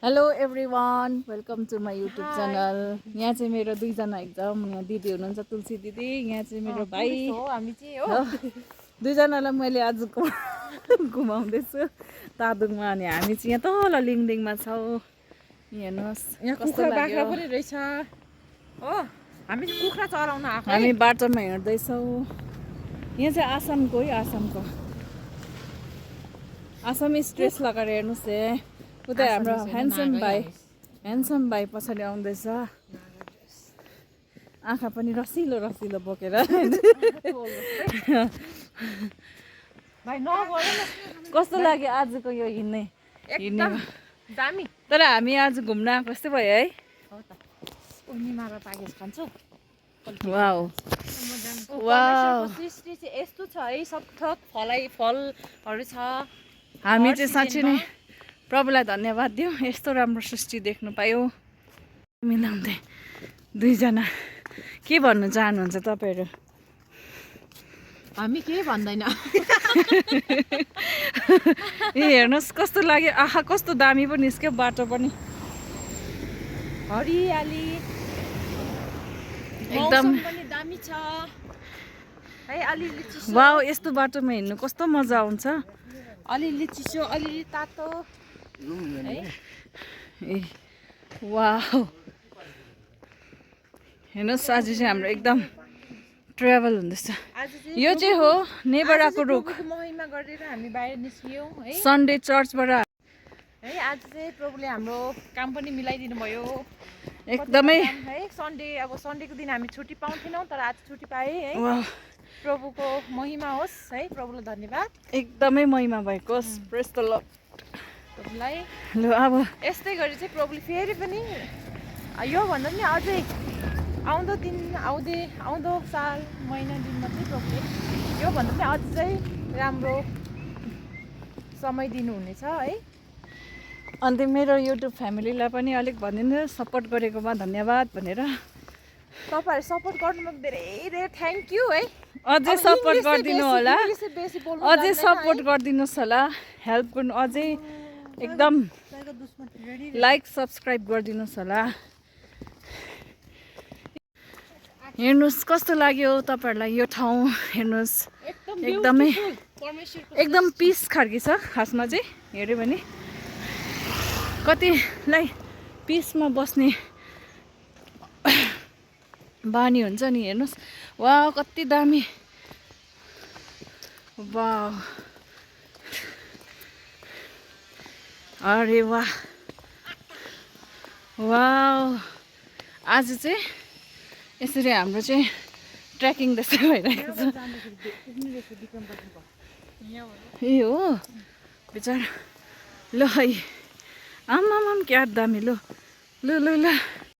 Hello everyone, welcome to my YouTube channel. यहाँ चाहिँ मेरो दुईजना एकदम यहाँ दिदी हुनुहुन्छ, तुलसी दिदी। यहाँ चाहिँ मेरो भाइ हो। दुईजनालाई मैले आज घुमाउँदैछु तादुङमा। अनि हामी चाहिँ यहाँ तल लिङदिङमा छौँ। हेर्नुहोस् कस्तो लाग्यो। हामी बाटोमा हिँड्दैछौँ। यहाँ चाहिँ आसामको है, आसामिस ड्रेस लगाएर हेर्नुहोस् है। उता हाम्रो ह्यान्डसम भाइ पछाडि आउँदैछ। आँखा पनि रसिलो रसिलो बोकेर। कस्तो लाग्यो आजको यो हिँड्ने दामी। तर हामी आज घुम्न आएको जस्तै भयो है। वाउ वाउ, सृष्टि चाहिँ यस्तो छ है, सख्त फलहरू छ। हामी चाहिँ साँच्चै नै प्रभुलाई धन्यवाद दिउँ, यस्तो राम्रो सृष्टि देख्नु पायो। मिलाउँदै दुईजना के भन्नु चाहनुहुन्छ तपाईँहरू? हामी केही भन्दैन। ए हेर्नुहोस् कस्तो लाग्यो। आहा कस्तो दामी पनि निस्क्यो बाटो पनि, हरियाली एकदम पनि दामी छ है। अलिअलि चिसो, वाउ, यस्तो बाटोमा हिँड्नु कस्तो मजा आउँछ। अलिअलि चिसो, अलिअलि तातो है। ए वाउ, हेर्नुहोस् आज चाहिँ हाम्रो एकदम ट्राभल हुँदैछ। यो चाहिँ हो नेबराको रुख। महिमा गरेर हामी बाहिर निस्कियौँ है। सन्डे चर्चबाट है आज चाहिँ प्रभुले हाम्रो काम पनि मिलाइदिनु भयो एकदमै है। सन्डेको दिन हामी छुट्टी पाउँथेनौँ, तर आज छुट्टी पाएँ है। प्रभुको महिमा होस् है, प्रभुलाई धन्यवाद। एकदमै महिमा भएको होस्। प्रेज द लर्ड प्रभुलाई। ल अब यस्तै गरी चाहिँ प्रभुले फेरि पनि यो भन्दा पनि अझै आउँदो साल महिना दिनमा चाहिँ प्रभुले यो भन्दा पनि अझै राम्रो समय दिनुहुनेछ है। अन्त मेरो युट्युब फ्यामिलीलाई पनि अलिक भनिदिनु, सपोर्ट गरेकोमा धन्यवाद भनेर। तपाईँहरू सपोर्ट गर्नुमा धेरै धेरै थ्याङ्क यू है। अझै सपोर्ट गरिदिनु होला, बेसी बोल्नु अझै सपोर्ट गरिदिनुहोस् होला, हेल्प गर्नु अझै एकदम लाइक सब्सक्राइब गरिदिनुहोस् होला। हेर्नुहोस् कस्तो लाग्यो तपाईँहरूलाई यो ठाउँ। हेर्नुहोस् एकदम पिस खालको छ। खासमा चाहिँ हेऱ्यो भने कतिलाई पिसमा बस्ने बानी हुन्छ नि। हेर्नुहोस् वाह कति दामी, वाह अरे वाह वाह। आज चाहिँ यसरी हाम्रो चाहिँ ट्रेकिङ जस्तै भइरहेको छ। ए हो बिचारा। ल है आमाम क्या दामी। ल ल ल ल